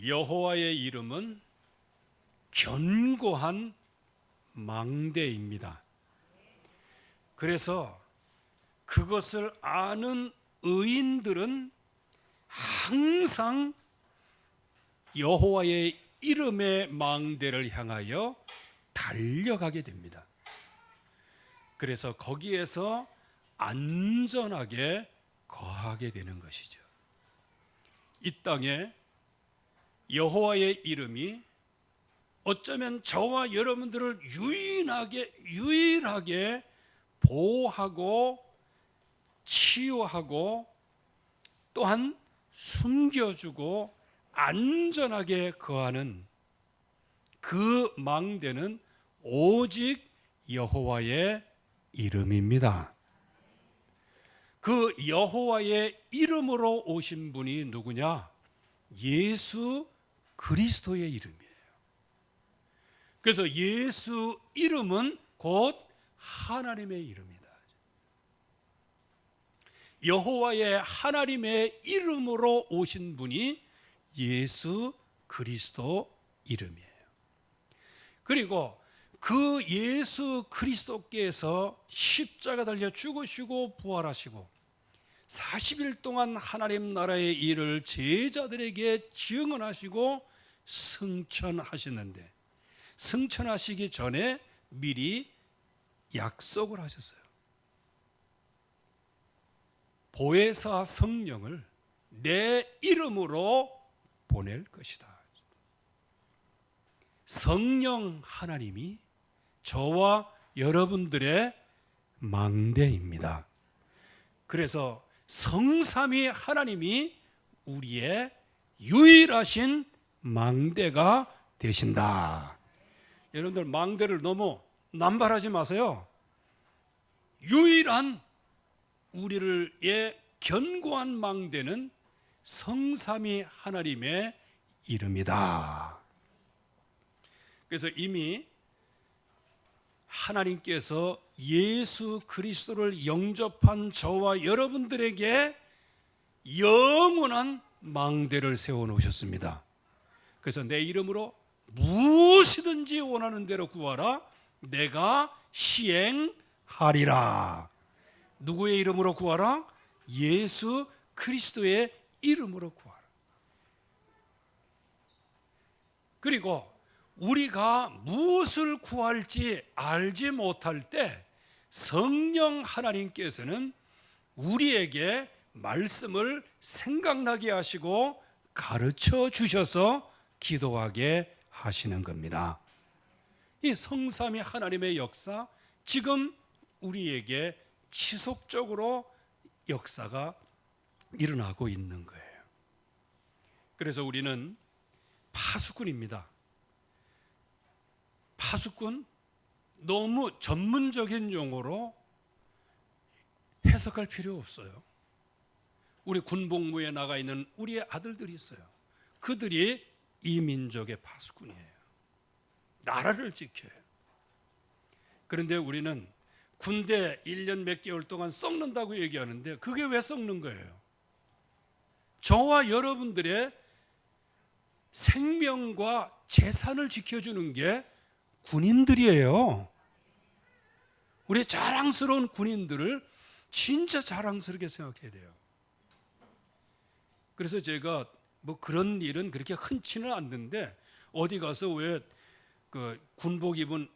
여호와의 이름은 견고한 망대입니다. 그래서 그것을 아는 의인들은 항상 여호와의 이름의 망대를 향하여 달려가게 됩니다. 그래서 거기에서 안전하게 거하게 되는 것이죠. 이 땅에 여호와의 이름이 어쩌면 저와 여러분들을 유일하게 보호하고 치유하고 또한 숨겨주고 안전하게 거하는 그 망대는 오직 여호와의 이름입니다. 그 여호와의 이름으로 오신 분이 누구냐? 예수 그리스도의 이름이에요. 그래서 예수 이름은 곧 하나님의 이름이다. 여호와의 하나님의 이름으로 오신 분이 예수 그리스도 이름이에요. 그리고 그 예수 그리스도께서 십자가 달려 죽으시고 부활하시고 40일 동안 하나님 나라의 일을 제자들에게 증언하시고 승천하시는데, 승천하시기 전에 미리 약속을 하셨어요. 보혜사 성령을 내 이름으로 보낼 것이다. 성령 하나님이 저와 여러분들의 망대입니다. 그래서 성삼위 하나님이 우리의 유일하신 망대가 되신다. 여러분들 망대를 너무 남발하지 마세요. 유일한 우리의 견고한 망대는 성삼위 하나님의 이름이다. 그래서 이미 하나님께서 예수 그리스도를 영접한 저와 여러분들에게 영원한 망대를 세워놓으셨습니다. 그래서 내 이름으로 무엇이든지 원하는 대로 구하라, 내가 시행하리라. 누구의 이름으로 구하라? 예수 그리스도의 이름으로 구하라. 그리고 우리가 무엇을 구할지 알지 못할 때 성령 하나님께서는 우리에게 말씀을 생각나게 하시고 가르쳐 주셔서 기도하게 하시는 겁니다. 이 성삼위 하나님의 역사, 지금 우리에게 지속적으로 역사가 일어나고 있는 거예요. 그래서 우리는 파수꾼입니다. 파수꾼, 너무 전문적인 용어로 해석할 필요 없어요. 우리 군복무에 나가 있는 우리의 아들들이 있어요. 그들이 이 민족의 파수꾼이에요. 나라를 지켜요. 그런데 우리는 군대 1년 몇 개월 동안 썩는다고 얘기하는데 그게 왜 썩는 거예요? 저와 여러분들의 생명과 재산을 지켜주는 게 군인들이에요. 우리의 자랑스러운 군인들을 진짜 자랑스럽게 생각해야 돼요. 그래서 제가 뭐 그런 일은 그렇게 흔치는 않는데, 어디 가서 왜 그 군복 입은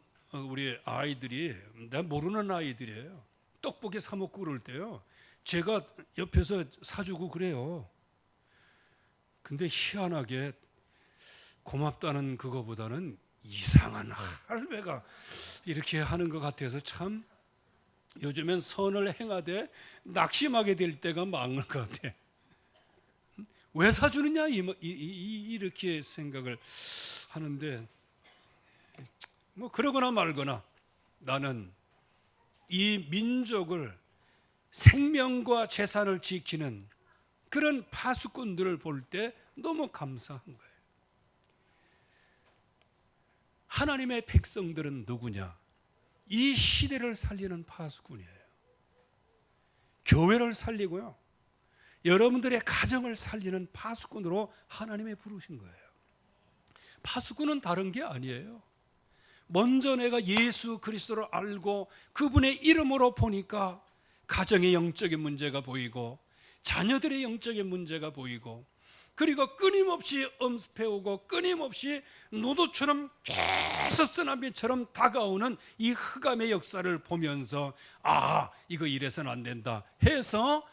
우리 아이들이, 내가 모르는 아이들이에요. 떡볶이 사 먹고 그럴 때요, 제가 옆에서 사주고 그래요. 근데 희한하게 고맙다는 그거보다는 이상한 할배가 이렇게 하는 것 같아서 참 요즘엔 선을 행하되 낙심하게 될 때가 많은 것 같아. 왜 사주느냐 이렇게 생각을 하는데, 뭐 그러거나 말거나 나는 이 민족을 생명과 재산을 지키는 그런 파수꾼들을 볼 때 너무 감사한 거예요. 하나님의 백성들은 누구냐? 이 시대를 살리는 파수꾼이에요. 교회를 살리고요, 여러분들의 가정을 살리는 파수꾼으로 하나님이 부르신 거예요. 파수꾼은 다른 게 아니에요. 먼저 내가 예수 그리스도를 알고 그분의 이름으로 보니까 가정의 영적인 문제가 보이고 자녀들의 영적인 문제가 보이고, 그리고 끊임없이 엄습해오고 끊임없이 노도처럼 계속 쓰나미처럼 다가오는 이 흑암의 역사를 보면서 이거 이래서는 안 된다 해서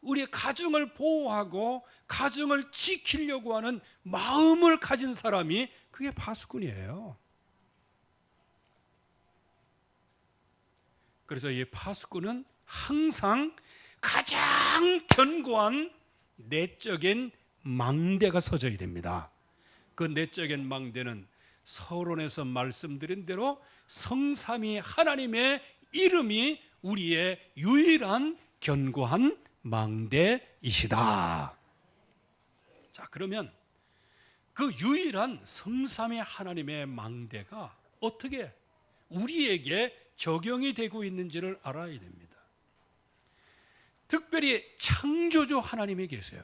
우리의 가정을 보호하고 가정을 지키려고 하는 마음을 가진 사람이 그게 파수꾼이에요. 그래서 이 파수꾼은 항상 가장 견고한 내적인 망대가 서져야 됩니다. 그 내적인 망대는 서론에서 말씀드린 대로 성삼위 하나님의 이름이 우리의 유일한 견고한 망대이시다. 자, 그러면 그 유일한 성삼위 하나님의 망대가 어떻게 우리에게 적용이 되고 있는지를 알아야 됩니다. 특별히 창조주 하나님이 계세요.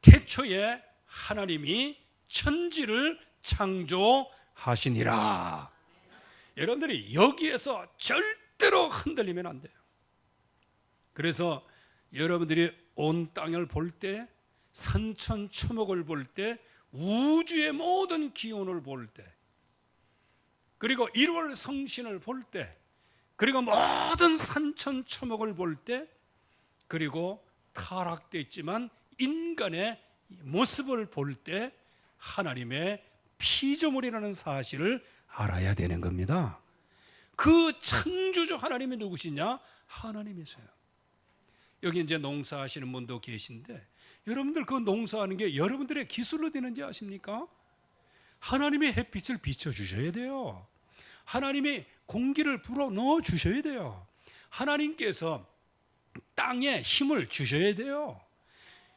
태초에 하나님이 천지를 창조하시니라. 여러분들이 여기에서 절대로 흔들리면 안 돼요. 그래서 여러분들이 온 땅을 볼 때, 산천초목을 볼 때, 우주의 모든 기운을 볼 때, 그리고 1월 성신을 볼 때, 그리고 모든 산천초목을 볼 때, 그리고 타락되어 있지만 인간의 모습을 볼 때 하나님의 피조물이라는 사실을 알아야 되는 겁니다. 그 창조주 하나님이 누구시냐? 하나님이세요. 여기 이제 농사하시는 분도 계신데, 여러분들 그 농사하는 게 여러분들의 기술로 되는지 아십니까? 하나님의 햇빛을 비춰주셔야 돼요. 하나님이 공기를 불어 넣어 주셔야 돼요. 하나님께서 땅에 힘을 주셔야 돼요.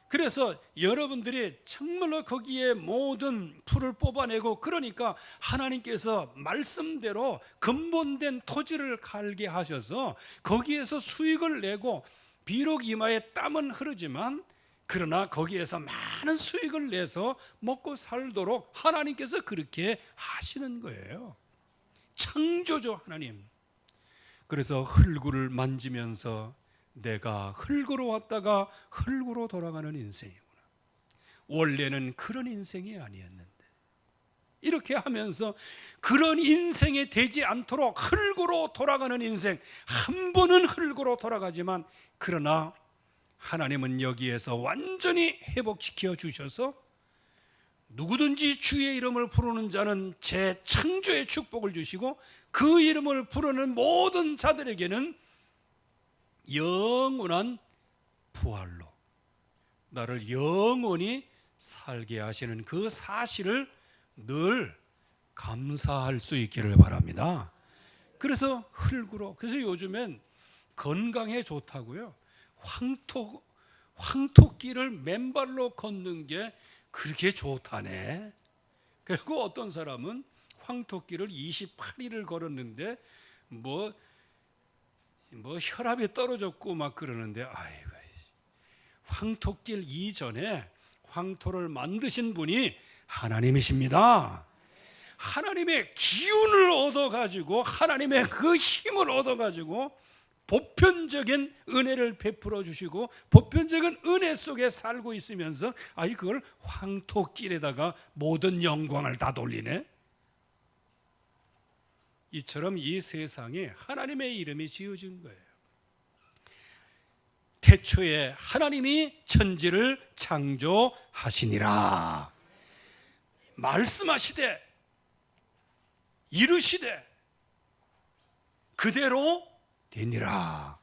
그래서 여러분들이 정말로 거기에 모든 풀을 뽑아내고, 그러니까 하나님께서 말씀대로 근본된 토지를 갈게 하셔서 거기에서 수익을 내고, 비록 이마에 땀은 흐르지만 그러나 거기에서 많은 수익을 내서 먹고 살도록 하나님께서 그렇게 하시는 거예요. 창조주 하나님. 그래서 흙을 만지면서 내가 흙으로 왔다가 흙으로 돌아가는 인생이구나. 원래는 그런 인생이 아니었는데, 이렇게 하면서 그런 인생이 되지 않도록 흙으로 돌아가는 인생, 한 번은 흙으로 돌아가지만 그러나 하나님은 여기에서 완전히 회복시켜 주셔서 누구든지 주의 이름을 부르는 자는 제 창조의 축복을 주시고, 그 이름을 부르는 모든 자들에게는 영원한 부활로 나를 영원히 살게 하시는 그 사실을 늘 감사할 수 있기를 바랍니다. 그래서 흙으로, 그래서 요즘엔 건강에 좋다고요. 황토길을 맨발로 걷는 게 그렇게 좋다네. 그리고 어떤 사람은 황토길을 28일을 걸었는데 뭐 혈압이 떨어졌고 막 그러는데, 아이고, 황토길 이전에 황토를 만드신 분이 하나님이십니다. 하나님의 기운을 얻어가지고, 하나님의 그 힘을 얻어가지고 보편적인 은혜를 베풀어 주시고 보편적인 은혜 속에 살고 있으면서 그걸 황토길에다가 모든 영광을 다 돌리네. 이처럼 이 세상에 하나님의 이름이 지어진 거예요. 태초에 하나님이 천지를 창조하시니라. 말씀하시되 이르시되 그대로 되니라.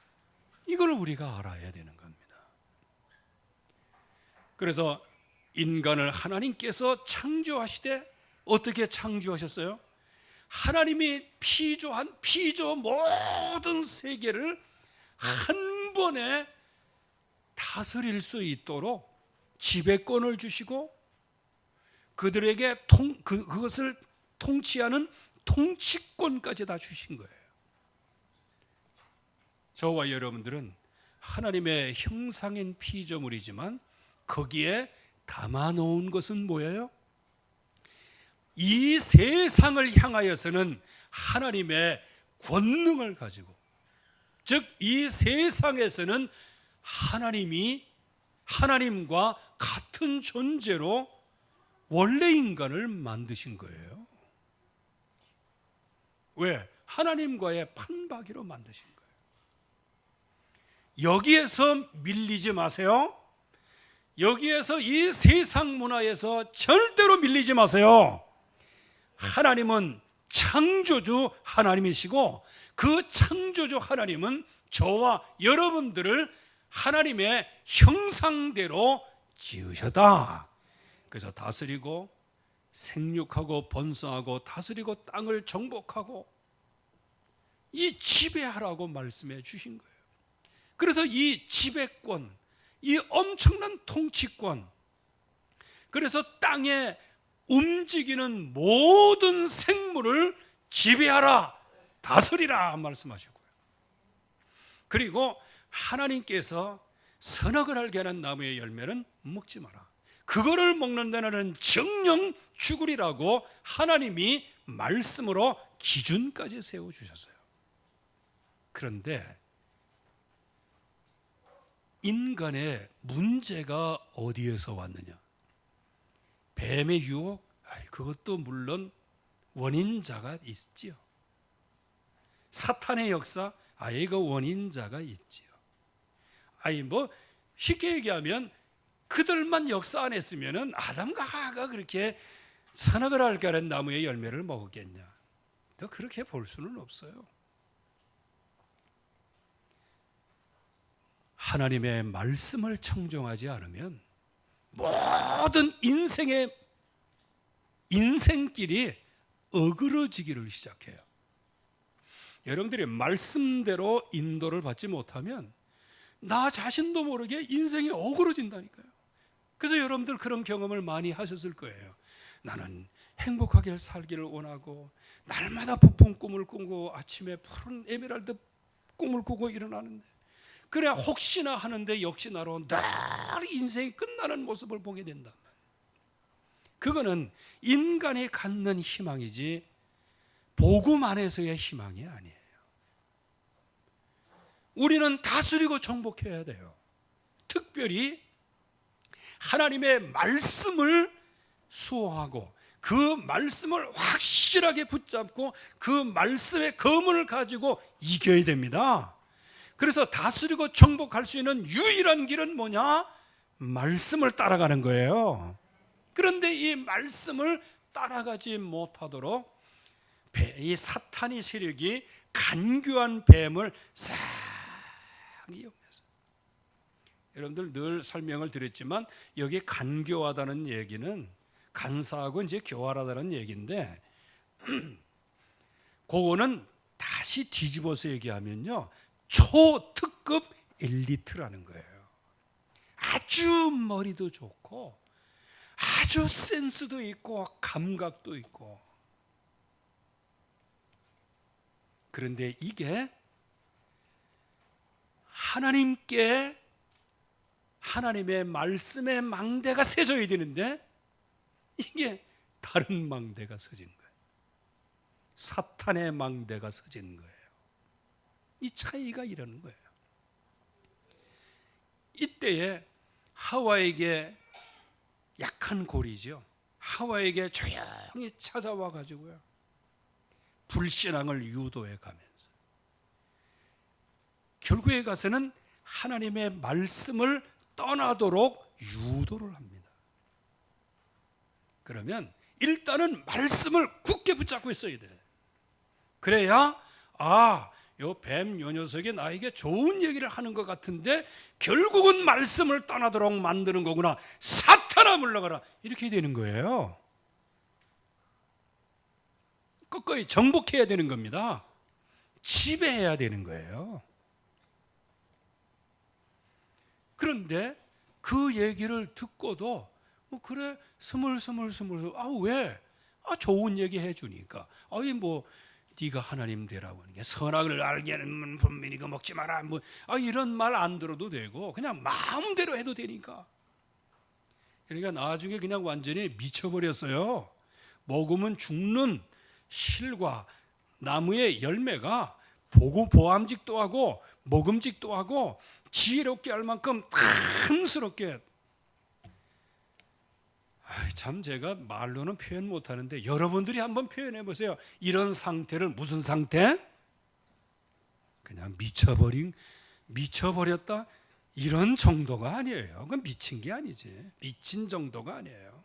이걸 우리가 알아야 되는 겁니다. 그래서 인간을 하나님께서 창조하시되 어떻게 창조하셨어요? 하나님이 피조한 피조 모든 세계를 한 번에 다스릴 수 있도록 지배권을 주시고 그들에게 그것을 통치하는 통치권까지 다 주신 거예요. 저와 여러분들은 하나님의 형상인 피조물이지만 거기에 담아 놓은 것은 뭐예요? 이 세상을 향하여서는 하나님의 권능을 가지고, 즉 이 세상에서는 하나님과 같은 존재로 원래 인간을 만드신 거예요. 왜? 하나님과의 판박이로 만드신 거예요. 여기에서 밀리지 마세요. 여기에서 이 세상 문화에서 절대로 밀리지 마세요. 하나님은 창조주 하나님이시고, 그 창조주 하나님은 저와 여러분들을 하나님의 형상대로 지으셨다. 그래서 다스리고 생육하고 번성하고 다스리고 땅을 정복하고 이 지배하라고 말씀해 주신 거예요. 그래서 이 지배권, 이 엄청난 통치권, 그래서 땅에 움직이는 모든 생물을 지배하라, 다스리라 말씀하시고요. 그리고 하나님께서 선악을 알게 하는 나무의 열매는 먹지 마라, 그거를 먹는 데는 정령 죽으리라고 하나님이 말씀으로 기준까지 세워주셨어요. 그런데 인간의 문제가 어디에서 왔느냐? 뱀의 유혹? 그것도 물론 원인자가 있지요. 사탄의 역사? 이거 원인자가 있지요. 쉽게 얘기하면 그들만 역사 안 했으면 아담과 하와가 그렇게 선악을 알게 하는 나무의 열매를 먹었겠냐? 더 그렇게 볼 수는 없어요. 하나님의 말씀을 청종하지 않으면 모든 인생길이 어그러지기를 시작해요. 여러분들이 말씀대로 인도를 받지 못하면 나 자신도 모르게 인생이 어그러진다니까요. 그래서 여러분들 그런 경험을 많이 하셨을 거예요. 나는 행복하게 살기를 원하고 날마다 부푼 꿈을 꾸고 아침에 푸른 에메랄드 꿈을 꾸고 일어나는데, 그래야 혹시나 하는데 역시나로 늘 인생이 끝나는 모습을 보게 된단 말이에요. 그거는 인간이 갖는 희망이지 복음 안에서의 희망이 아니에요. 우리는 다스리고 정복해야 돼요. 특별히 하나님의 말씀을 수호하고 그 말씀을 확실하게 붙잡고 그 말씀의 검을 가지고 이겨야 됩니다. 그래서 다스리고 정복할 수 있는 유일한 길은 뭐냐? 말씀을 따라가는 거예요. 그런데 이 말씀을 따라가지 못하도록 이 사탄의 세력이 간교한 뱀을 싹 이용해서, 여러분들 늘 설명을 드렸지만 여기 간교하다는 얘기는 간사하고 이제 교활하다는 얘기인데, 그거는 다시 뒤집어서 얘기하면요, 초특급 엘리트라는 거예요. 아주 머리도 좋고 아주 센스도 있고 감각도 있고. 그런데 이게 하나님의 말씀의 망대가 세져야 되는데 이게 다른 망대가 서진 거예요. 사탄의 망대가 서진 거예요. 이 차이가 이러는 거예요. 이때에 하와에게 약한 고리죠. 하와에게 조용히 찾아와 가지고요, 불신앙을 유도해 가면서 결국에 가서는 하나님의 말씀을 떠나도록 유도를 합니다. 그러면 일단은 말씀을 굳게 붙잡고 있어야 돼. 그래야 요 뱀 요 녀석이 나에게 좋은 얘기를 하는 것 같은데 결국은 말씀을 떠나도록 만드는 거구나, 사탄아 물러가라, 이렇게 되는 거예요. 끝까지 정복해야 되는 겁니다. 지배해야 되는 거예요. 그런데 그 얘기를 듣고도 그래 스물스물 왜? 좋은 얘기 해주니까 네가 하나님 되라고 하는 게, 선악을 알게 하는 분명히 이거 먹지 마라, 이런 말 안 들어도 되고 그냥 마음대로 해도 되니까. 그러니까 나중에 그냥 완전히 미쳐버렸어요. 먹으면 죽는 실과 나무의 열매가 보암직도 하고 먹음직도 하고 지혜롭게 할 만큼 탐스럽게, 참 제가 말로는 표현 못하는데 여러분들이 한번 표현해 보세요. 이런 상태를 무슨 상태? 그냥 미쳐버렸다 이런 정도가 아니에요. 그건 미친 게 아니지. 미친 정도가 아니에요.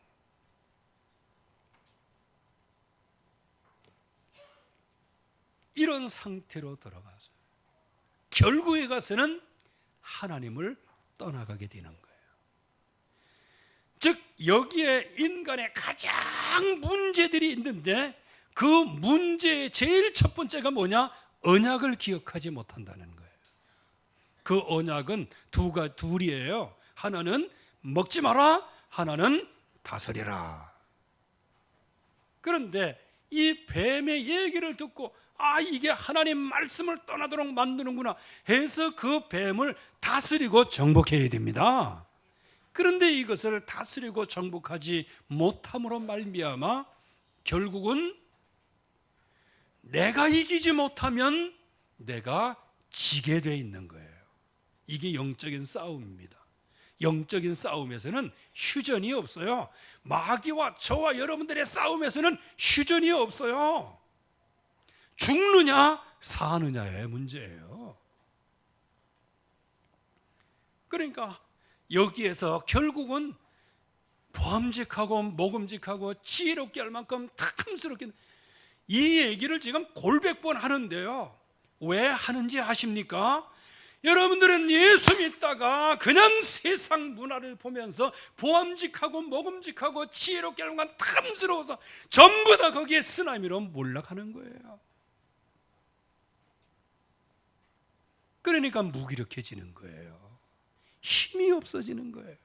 이런 상태로 들어가서 결국에 가서는 하나님을 떠나가게 되는 거예요. 즉 여기에 인간의 가장 문제들이 있는데 그 문제의 제일 첫 번째가 뭐냐? 언약을 기억하지 못한다는 거예요. 그 언약은 둘이에요. 하나는 먹지 마라, 하나는 다스리라. 그런데 이 뱀의 얘기를 듣고 이게 하나님 말씀을 떠나도록 만드는구나 해서 그 뱀을 다스리고 정복해야 됩니다. 그런데 이것을 다스리고 정복하지 못함으로 말미암아 결국은 내가 이기지 못하면 내가 지게 돼 있는 거예요. 이게 영적인 싸움입니다. 영적인 싸움에서는 휴전이 없어요. 마귀와 저와 여러분들의 싸움에서는 휴전이 없어요. 죽느냐 사느냐의 문제예요. 그러니까 여기에서 결국은 보암직하고 먹음직하고 지혜롭게 할 만큼 탐스럽게, 이 얘기를 지금 골백번 하는데요. 왜 하는지 아십니까? 여러분들은 예수 믿다가 그냥 세상 문화를 보면서 보암직하고 먹음직하고 지혜롭게 할 만큼 탐스러워서 전부 다 거기에 쓰나미로 몰락하는 거예요. 그러니까 무기력해지는 거예요. 힘이 없어지는 거예요.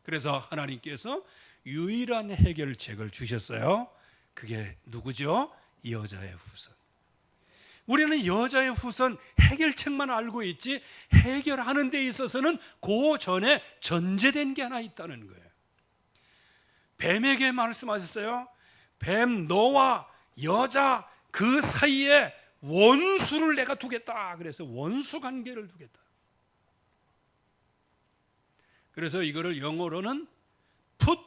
그래서 하나님께서 유일한 해결책을 주셨어요. 그게 누구죠? 여자의 후손. 우리는 여자의 후손 해결책만 알고 있지 해결하는 데 있어서는 그 전에 전제된 게 하나 있다는 거예요. 뱀에게 말씀하셨어요. 뱀, 너와 여자 그 사이에 원수를 내가 두겠다. 그래서 원수 관계를 두겠다. 그래서 이거를 영어로는 put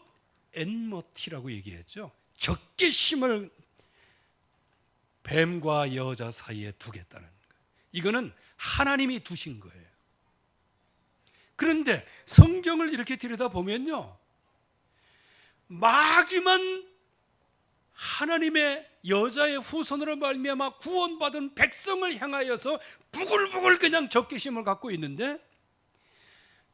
enmity라고 얘기했죠. 적개심을 뱀과 여자 사이에 두겠다는 거예요. 이거는 하나님이 두신 거예요. 그런데 성경을 이렇게 들여다보면요, 마귀만 하나님의 여자의 후손으로 말미암아 구원받은 백성을 향하여서 부글부글 그냥 적개심을 갖고 있는데,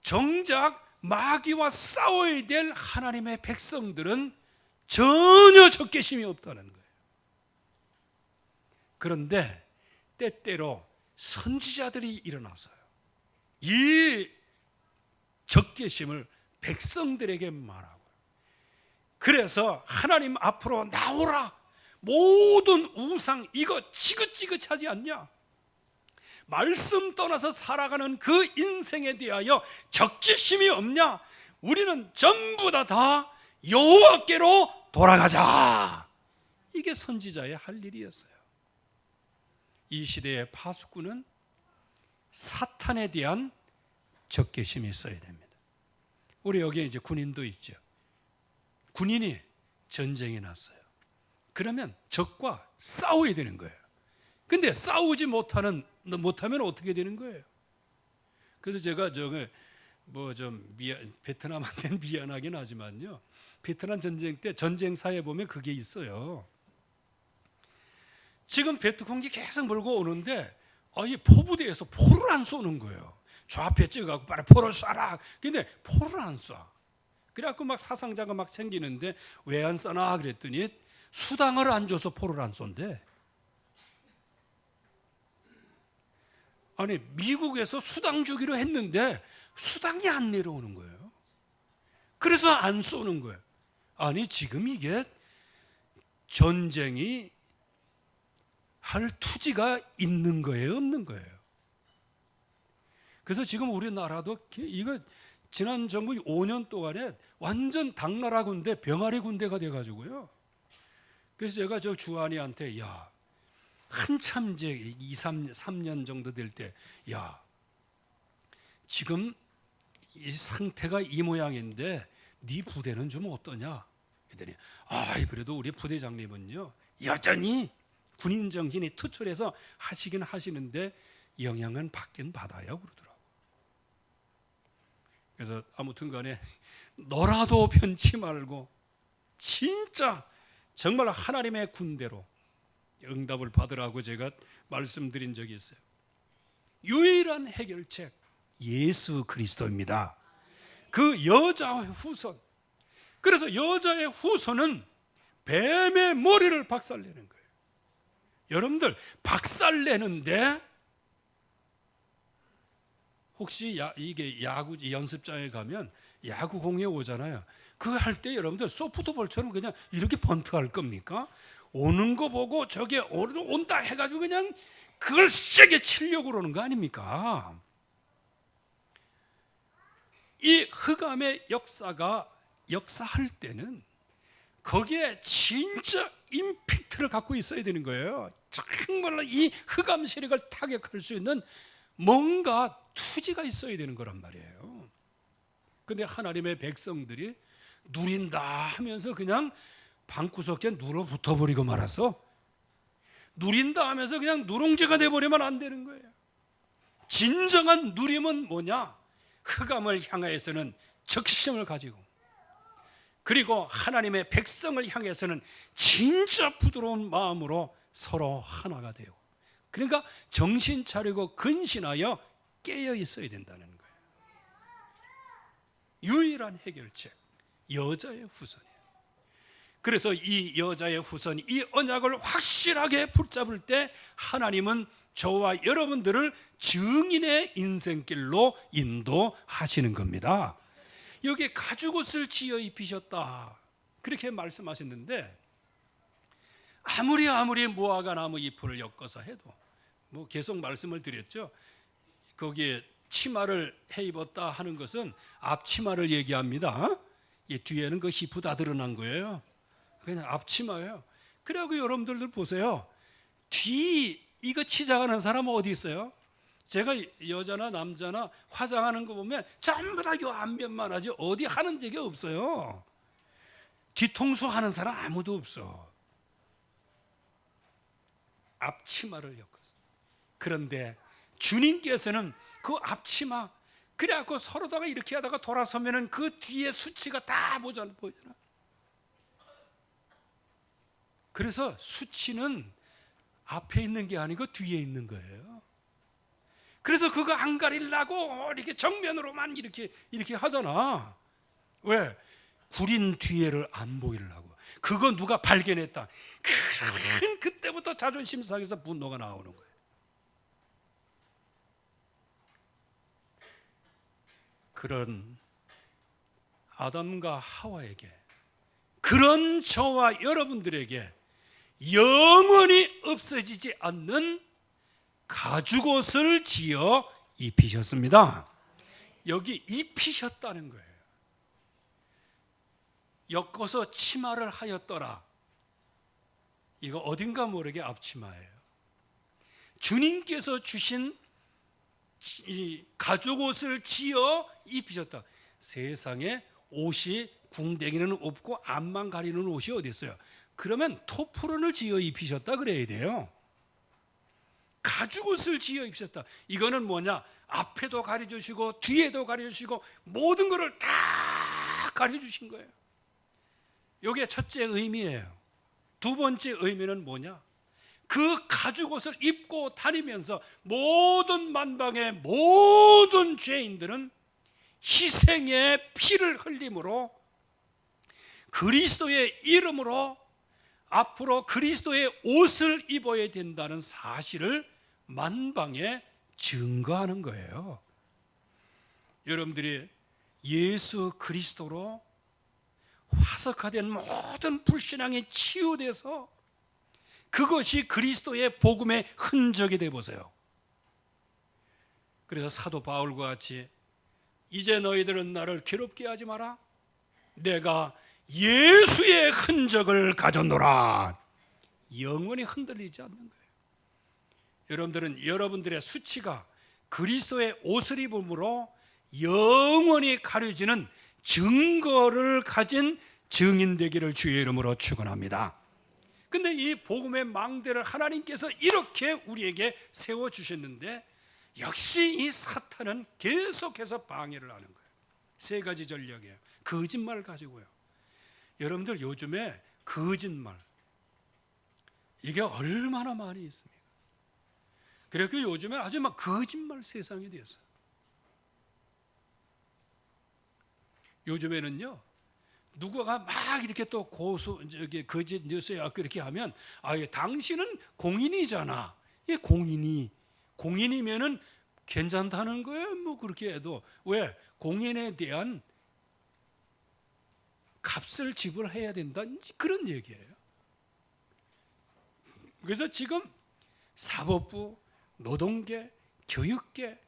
정작 마귀와 싸워야 될 하나님의 백성들은 전혀 적개심이 없다는 거예요. 그런데 때때로 선지자들이 일어나서요, 이 적개심을 백성들에게 말하고, 그래서 하나님 앞으로 나오라, 모든 우상 이거 지긋지긋하지 않냐, 말씀 떠나서 살아가는 그 인생에 대하여 적개심이 없냐, 우리는 전부 다 여호와께로 돌아가자. 이게 선지자의 할 일이었어요. 이 시대의 파수꾼은 사탄에 대한 적개심이 있어야 됩니다. 우리 여기에 이제 군인도 있죠. 군인이 전쟁에 났어요. 그러면 적과 싸워야 되는 거예요. 근데 싸우지 못하면 어떻게 되는 거예요? 그래서 제가 베트남한테는 미안하긴 하지만요, 베트남 전쟁 때 전쟁사에 보면 그게 있어요. 지금 베트콩기 계속 몰고 오는데 이 포부대에서 포를 안 쏘는 거예요. 좌표에 찍어갖고 빨리 포를 쏴라. 근데 포를 안 쏴. 그래갖고 막 사상자가 막 생기는데 왜 안 쏘나 그랬더니 수당을 안 줘서 포를 안 쏜대. 아니, 미국에서 수당 주기로 했는데 수당이 안 내려오는 거예요. 그래서 안 쏘는 거예요. 아니, 지금 이게 전쟁이 할 투지가 있는 거예요, 없는 거예요? 그래서 지금 우리나라도 이거 지난 정부 5년 동안에 완전 당나라 군대, 병아리 군대가 돼가지고요. 그래서 제가 저 주한이한테, 야, 한참 이제 3년 정도 될 때, 야, 지금 이 상태가 이 모양인데 네 부대는 좀 어떠냐? 그랬더니, 그래도 우리 부대장님은요, 여전히 군인 정신이 투철해서 하시긴 하시는데 영향은 받긴 받아요, 그러더라고. 그래서 아무튼 간에 너라도 변치 말고 진짜 정말 하나님의 군대로 응답을 받으라고 제가 말씀드린 적이 있어요. 유일한 해결책, 예수 그리스도입니다. 그 여자의 후손. 그래서 여자의 후손은 뱀의 머리를 박살내는 거예요. 여러분들, 박살내는데 혹시 이게 야구 연습장에 가면 야구 공에 오잖아요. 그거 할 때 여러분들 소프트볼처럼 그냥 이렇게 번트할 겁니까? 오는 거 보고 저게 온다 해가지고 그냥 그걸 세게 치려고 그러는 거 아닙니까? 이 흑암의 역사할 때는 거기에 진짜 임팩트를 갖고 있어야 되는 거예요. 정말로 이 흑암 세력을 타격할 수 있는 뭔가 투지가 있어야 되는 거란 말이에요. 근데 하나님의 백성들이 누린다 하면서 그냥 방구석에 눌어 붙어버리고 말아서, 누린다 하면서 그냥 누룽지가 돼버리면 안 되는 거예요. 진정한 누림은 뭐냐? 흑암을 향하여서는 적심을 가지고, 그리고 하나님의 백성을 향해서는 진짜 부드러운 마음으로 서로 하나가 되고, 그러니까 정신 차리고 근신하여 깨어 있어야 된다는 거예요. 유일한 해결책, 여자의 후손이에요. 그래서 이 여자의 후손, 이 언약을 확실하게 붙잡을 때 하나님은 저와 여러분들을 증인의 인생길로 인도하시는 겁니다. 여기 가죽옷을 지어 입히셨다 그렇게 말씀하셨는데, 아무리 무화과 나무 잎을 엮어서 해도, 뭐 계속 말씀을 드렸죠. 거기에 치마를 해 입었다 하는 것은 앞치마를 얘기합니다. 이 뒤에는 그 히프 다 드러난 거예요. 그냥 앞치마예요. 그래갖고 여러분들도 보세요. 뒤 이거 치장하는 사람은 어디 있어요? 제가 여자나 남자나 화장하는 거 보면 전부 다 요 앞면만 하지 어디 하는 적이 없어요. 뒤통수 하는 사람 아무도 없어. 앞치마를 엮어서. 그런데 주님께서는 그 앞치마, 그래갖고 서로다가 이렇게 하다가 돌아서면은 그 뒤에 수치가 다 보잖아. 그래서 수치는 앞에 있는 게 아니고 뒤에 있는 거예요. 그래서 그거 안 가리려고 이렇게 정면으로만 이렇게 하잖아. 왜? 구린 뒤에를 안 보이려고. 그거 누가 발견했다. 그러면 그때부터 자존심 상해서 분노가 나오는 거예요. 그런 아담과 하와에게, 그런 저와 여러분들에게 영원히 없어지지 않는 가죽옷을 지어 입히셨습니다. 여기 입히셨다는 거예요. 엮어서 치마를 하였더라. 이거 어딘가 모르게 앞치마예요. 주님께서 주신 이 가죽옷을 지어 입히셨다. 세상에 옷이 궁뎅이는 없고 앞만 가리는 옷이 어디 있어요? 그러면 토프론을 지어 입히셨다 그래야 돼요. 가죽옷을 지어 입히셨다. 이거는 뭐냐? 앞에도 가려주시고 뒤에도 가려주시고 모든 것을 다 가려주신 거예요. 이게 첫째 의미예요. 두 번째 의미는 뭐냐? 그 가죽옷을 입고 다니면서 모든 만방의 모든 죄인들은 희생의 피를 흘림으로, 그리스도의 이름으로 앞으로 그리스도의 옷을 입어야 된다는 사실을 만방에 증거하는 거예요. 여러분들이 예수 그리스도로 화석화된 모든 불신앙이 치유돼서 그것이 그리스도의 복음의 흔적이 되어 보세요. 그래서 사도 바울과 같이 이제 너희들은 나를 괴롭게 하지 마라. 내가 예수의 흔적을 가졌노라. 영원히 흔들리지 않는 거예요. 여러분들은 여러분들의 수치가 그리스도의 옷을 입음으로 영원히 가려지는 증거를 가진 증인 되기를 주의 이름으로 축원합니다. 근데 이 복음의 망대를 하나님께서 이렇게 우리에게 세워주셨는데 역시 이 사탄은 계속해서 방해를 하는 거예요. 세 가지 전략이에요. 거짓말 가지고요. 여러분들 요즘에 거짓말 이게 얼마나 많이 있습니까? 그래서 요즘에 아주 막 거짓말 세상이 되었어요. 요즘에는요, 누구가 막 이렇게 또 거짓 뉴스에 이렇게 하면, 당신은 공인이잖아. 이 공인이면은 괜찮다는 거예요. 뭐 그렇게 해도 왜 공인에 대한 값을 지불해야 된다 그런 얘기예요. 그래서 지금 사법부, 노동계, 교육계,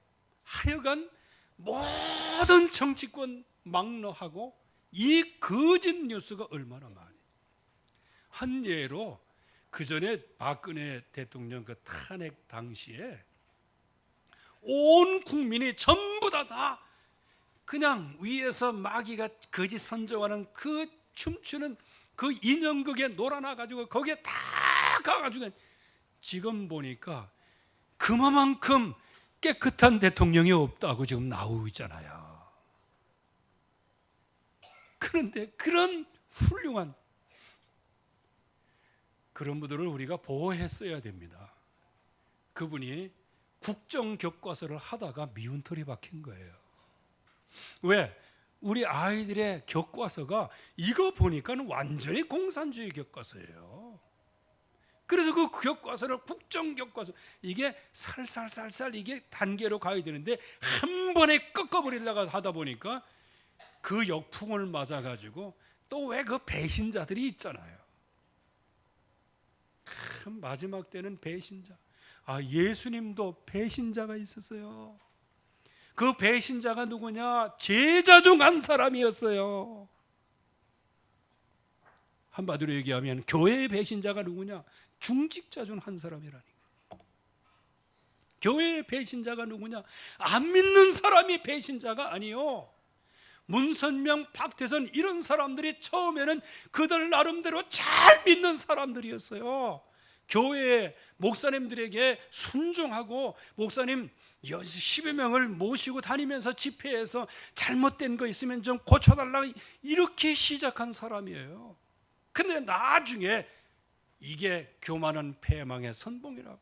하여간 모든 정치권 막론하고 이 거짓 뉴스가 얼마나 많이. 한 예로 그 전에 박근혜 대통령 그 탄핵 당시에 온 국민이 전부 다 그냥 위에서 마귀가 거짓 선정하는 그 춤추는 그 인형극에 놀아나가지고 거기에 다 가가지고 지금 보니까 그만큼 깨끗한 대통령이 없다고 지금 나오고 있잖아요. 그런데 그런 훌륭한 그런 분들을 우리가 보호했어야 됩니다. 그분이 국정교과서를 하다가 미운털이 박힌 거예요. 왜? 우리 아이들의 교과서가 이거 보니까 완전히 공산주의 교과서예요. 그래서 그 교과서를 국정교과서 이게 살살살살 이게 단계로 가야 되는데 한 번에 꺾어버리려고 하다 보니까 그 역풍을 맞아가지고 또 왜 그 배신자들이 있잖아요. 마지막 때는 배신자. 예수님도 배신자가 있었어요. 그 배신자가 누구냐? 제자 중 한 사람이었어요. 한마디로 얘기하면 교회의 배신자가 누구냐? 중직자 중 한 사람이라니. 교회의 배신자가 누구냐? 안 믿는 사람이 배신자가 아니요. 문선명, 박태선 이런 사람들이 처음에는 그들 나름대로 잘 믿는 사람들이었어요. 교회 목사님들에게 순종하고 목사님 10여 명을 모시고 다니면서 집회에서 잘못된 거 있으면 좀 고쳐달라 이렇게 시작한 사람이에요. 근데 나중에 이게 교만한 패망의 선봉이라고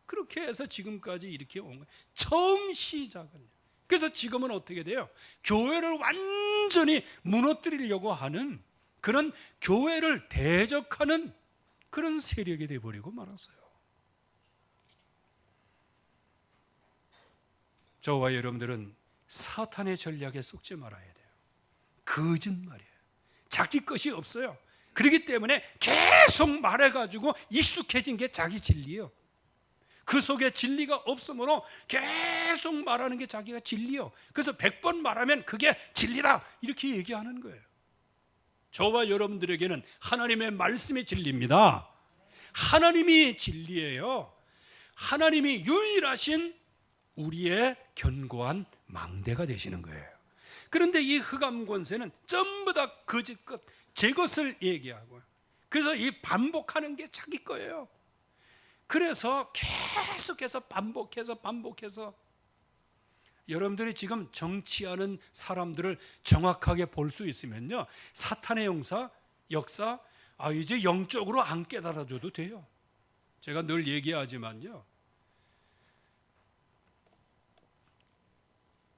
그렇게 해서 지금까지 이렇게 온 거예요. 처음 시작은. 그래서 지금은 어떻게 돼요? 교회를 완전히 무너뜨리려고 하는 그런 교회를 대적하는 그런 세력이 되어버리고 말았어요. 저와 여러분들은 사탄의 전략에 속지 말아야 돼요. 거짓말이에요. 자기 것이 없어요. 그렇기 때문에 계속 말해가지고 익숙해진 게 자기 진리예요. 그 속에 진리가 없으므로 계속 말하는 게 자기가 진리요. 그래서 100번 말하면 그게 진리다 이렇게 얘기하는 거예요. 저와 여러분들에게는 하나님의 말씀이 진리입니다. 하나님이 진리예요. 하나님이 유일하신 우리의 견고한 망대가 되시는 거예요. 그런데 이 흑암 권세는 전부 다 거짓 것, 제 것을 얘기하고요. 그래서 이 반복하는 게 자기 거예요. 그래서 계속해서 반복해서 여러분들이 지금 정치하는 사람들을 정확하게 볼 수 있으면요, 사탄의 역사 이제 영적으로 안 깨달아줘도 돼요. 제가 늘 얘기하지만요,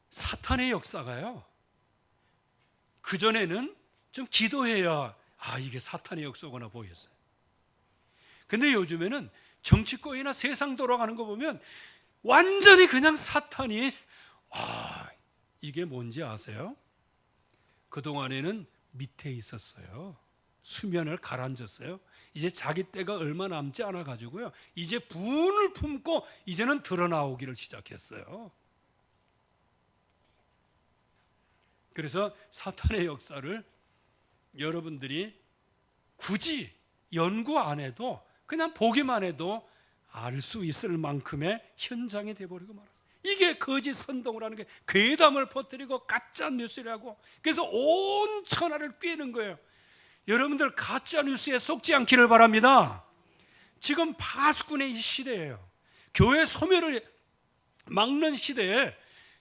사탄의 역사가요, 그전에는 좀 기도해야 이게 사탄의 역사구나 보였어요. 근데 요즘에는 정치권이나 세상 돌아가는 거 보면 완전히 그냥 사탄이 이게 뭔지 아세요? 그동안에는 밑에 있었어요. 수면을 가라앉았어요. 이제 자기 때가 얼마 남지 않아 가지고요, 이제 분을 품고 이제는 드러나오기를 시작했어요. 그래서 사탄의 역사를 여러분들이 굳이 연구 안 해도 그냥 보기만 해도 알 수 있을 만큼의 현장이 되어버리고 말아요. 이게 거짓 선동을 하는 게 괴담을 퍼뜨리고 가짜 뉴스라고, 그래서 온 천하를 꿰는 거예요. 여러분들 가짜 뉴스에 속지 않기를 바랍니다. 지금 파수꾼의 이 시대예요. 교회 소멸을 막는 시대에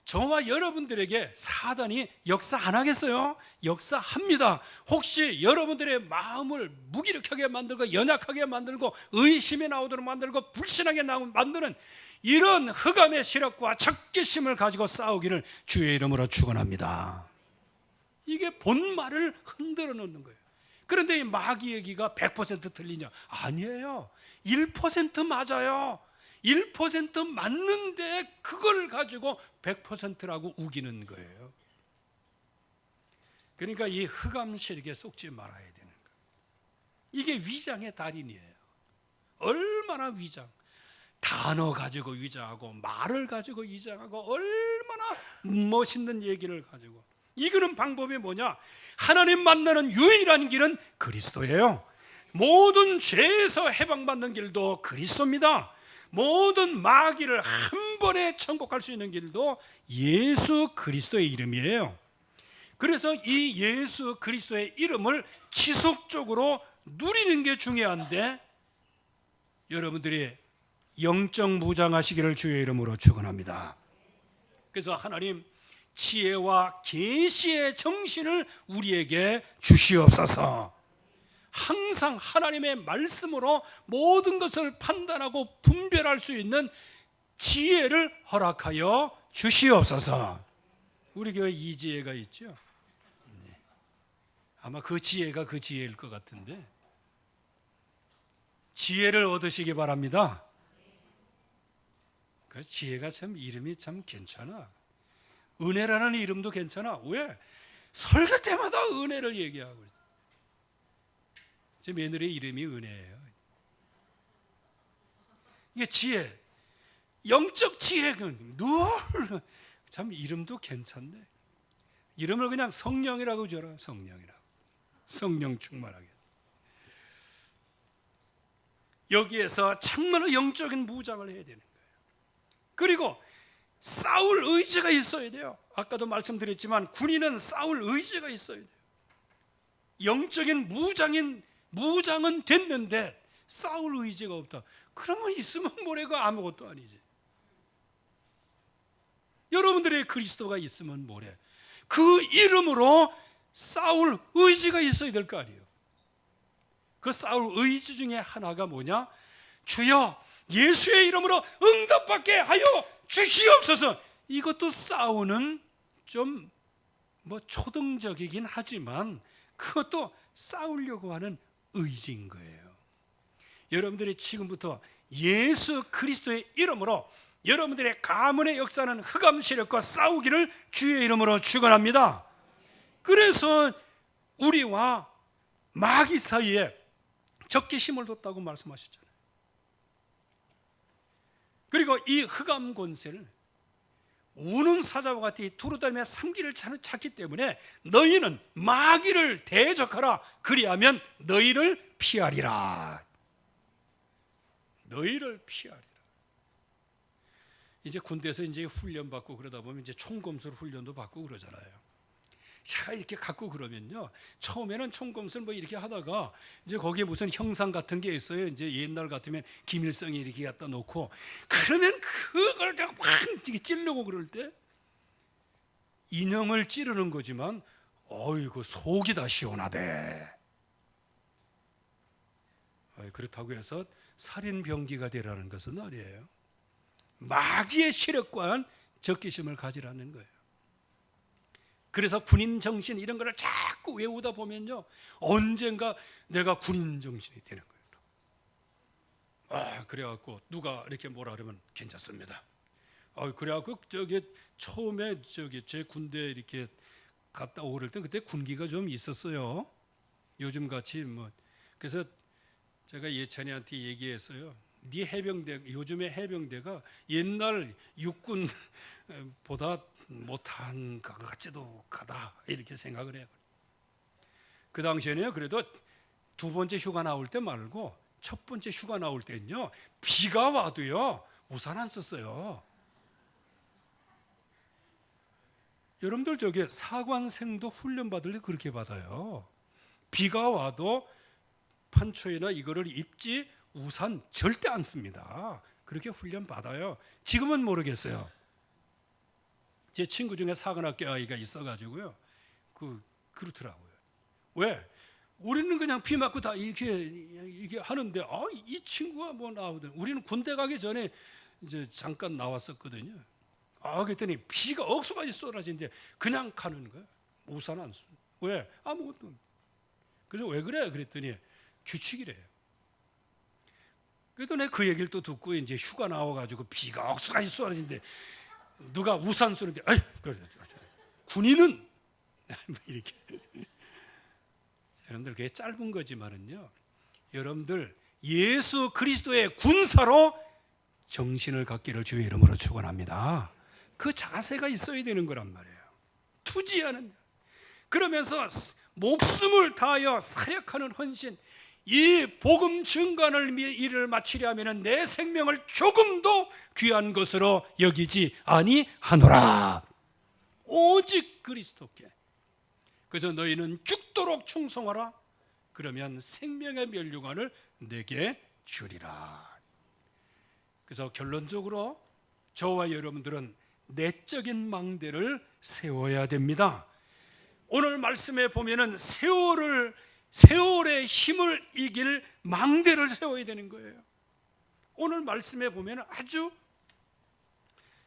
저와 여러분들에게 사단이 역사 안 하겠어요? 역사합니다. 혹시 여러분들의 마음을 무기력하게 만들고 연약하게 만들고 의심이 나오도록 만들고 불신하게 만드는 이런 흑암의 시력과 적개심을 가지고 싸우기를 주의 이름으로 축원합니다. 이게 본말을 흔들어 놓는 거예요. 그런데 이 마귀 얘기가 100% 틀리냐? 아니에요. 1% 맞아요. 1% 맞는데 그걸 가지고 100%라고 우기는 거예요. 그러니까 이 흑암 세력에 속지 말아야 되는 거예요. 이게 위장의 달인이에요. 얼마나 위장, 단어 가지고 위장하고 말을 가지고 위장하고 얼마나 멋있는 얘기를 가지고 이기는 방법이 뭐냐? 하나님 만나는 유일한 길은 그리스도예요. 모든 죄에서 해방받는 길도 그리스도입니다. 모든 마귀를 한 번에 정복할 수 있는 길도 예수 그리스도의 이름이에요. 그래서 이 예수 그리스도의 이름을 지속적으로 누리는 게 중요한데, 여러분들이 영적 무장하시기를 주의 이름으로 축원합니다. 그래서 하나님 지혜와 계시의 정신을 우리에게 주시옵소서. 항상 하나님의 말씀으로 모든 것을 판단하고 분별할 수 있는 지혜를 허락하여 주시옵소서. 우리 교회 이지혜가 있죠. 아마 그 지혜가 그 지혜일 것 같은데, 지혜를 얻으시기 바랍니다. 그 지혜가 참 이름이 참 괜찮아. 은혜라는 이름도 괜찮아. 왜? 설교 때마다 은혜를 얘기하고 있어. 제 며느리 이름이 은혜예요. 이게 지혜, 영적 지혜는 늘 참 이름도 괜찮네. 이름을 그냥 성령이라고 줘라. 성령이라고. 성령 충만하게. 여기에서 정말로 영적인 무장을 해야 되는 거예요. 그리고 싸울 의지가 있어야 돼요. 아까도 말씀드렸지만 군인은 싸울 의지가 있어야 돼요. 영적인 무장은 됐는데 싸울 의지가 없다. 그러면 있으면 뭐래가 아무것도 아니지. 여러분들의 그리스도가 있으면 뭐래? 그 이름으로 싸울 의지가 있어야 될 거 아니에요. 그 싸울 의지 중에 하나가 뭐냐? 주여 예수의 이름으로 응답받게 하여 주시옵소서. 이것도 싸우는 좀 초등적이긴 하지만 그것도 싸우려고 하는 의지인 거예요. 여러분들이 지금부터 예수 그리스도의 이름으로 여러분들의 가문의 역사는 흑암 세력과 싸우기를 주의 이름으로 축원합니다. 그래서 우리와 마귀 사이에 적개심을 뒀다고 말씀하셨잖아요. 그리고 이 흑암 권세를 우는 사자와 같이 두루다니며 삼기를 찾기 때문에 너희는 마귀를 대적하라. 그리하면 너희를 피하리라. 너희를 피하리라. 이제 군대에서 이제 훈련 받고 그러다 보면 이제 총검술 훈련도 받고 그러잖아요. 제가 이렇게 갖고 그러면요, 처음에는 총검술 이렇게 하다가 이제 거기에 무슨 형상 같은 게 있어요. 이제 옛날 같으면 김일성이 이렇게 갖다 놓고 그러면 그걸 확 찌르려고 그럴 때 인형을 찌르는 거지만 어이구 속이 다 시원하대. 그렇다고 해서 살인병기가 되라는 것은 아니에요. 마귀의 시력과는 적개심을 가지라는 거예요. 그래서 군인 정신 이런 거를 자꾸 외우다 보면요, 언젠가 내가 군인 정신이 되는 거예요. 그래갖고 누가 이렇게 뭐라 그러면 괜찮습니다. 그래갖고 처음에 제 군대 이렇게 갔다 오를 때 그때 군기가 좀 있었어요. 요즘 같이 그래서 제가 예찬이한테 얘기했어요. 네 해병대, 요즘의 해병대가 옛날 육군보다 못한 것 같지도 하다 이렇게 생각을 해요. 그 당시에는 그래도 두 번째 휴가 나올 때 말고 첫 번째 휴가 나올 때는요, 비가 와도요 우산 안 썼어요. 여러분들 저게 사관생도 훈련 받을 때 그렇게 받아요. 비가 와도 판초이나 이거를 입지 우산 절대 안 씁니다. 그렇게 훈련 받아요. 지금은 모르겠어요. 제 친구 중에 사관학교 아이가 있어가지고요, 그렇더라고요. 왜? 우리는 그냥 비 맞고 다 이게 하는데, 이 친구가 뭐 나오든, 우리는 군대 가기 전에 이제 잠깐 나왔었거든요. 그랬더니 비가 억수까지 쏟아지는데 그냥 가는 거야. 우산 안 써. 왜? 아무것도. 그래서 왜 그래? 그랬더니 규칙이래요. 그래도 내가 그 얘기를 또 듣고 이제 휴가 나와가지고 비가 억수까지 쏟아지는데 누가 우산 쓰는데, 그래. 군인은 이렇게. 여러분들 그게 짧은 거지만은요, 여러분들 예수 그리스도의 군사로 정신을 갖기를 주의 이름으로 축원합니다. 그 자세가 있어야 되는 거란 말이에요. 투지하는, 그러면서 목숨을 다하여 사역하는 헌신, 이 복음 증거하는 일을 마치려 하면 내 생명을 조금도 귀한 것으로 여기지 아니하노라. 오직 그리스도께. 그래서 너희는 죽도록 충성하라. 그러면 생명의 면류관을 내게 주리라. 그래서 결론적으로 저와 여러분들은 내적인 망대를 세워야 됩니다. 오늘 말씀에 보면은 세월의 힘을 이길 망대를 세워야 되는 거예요. 오늘 말씀에 보면은 아주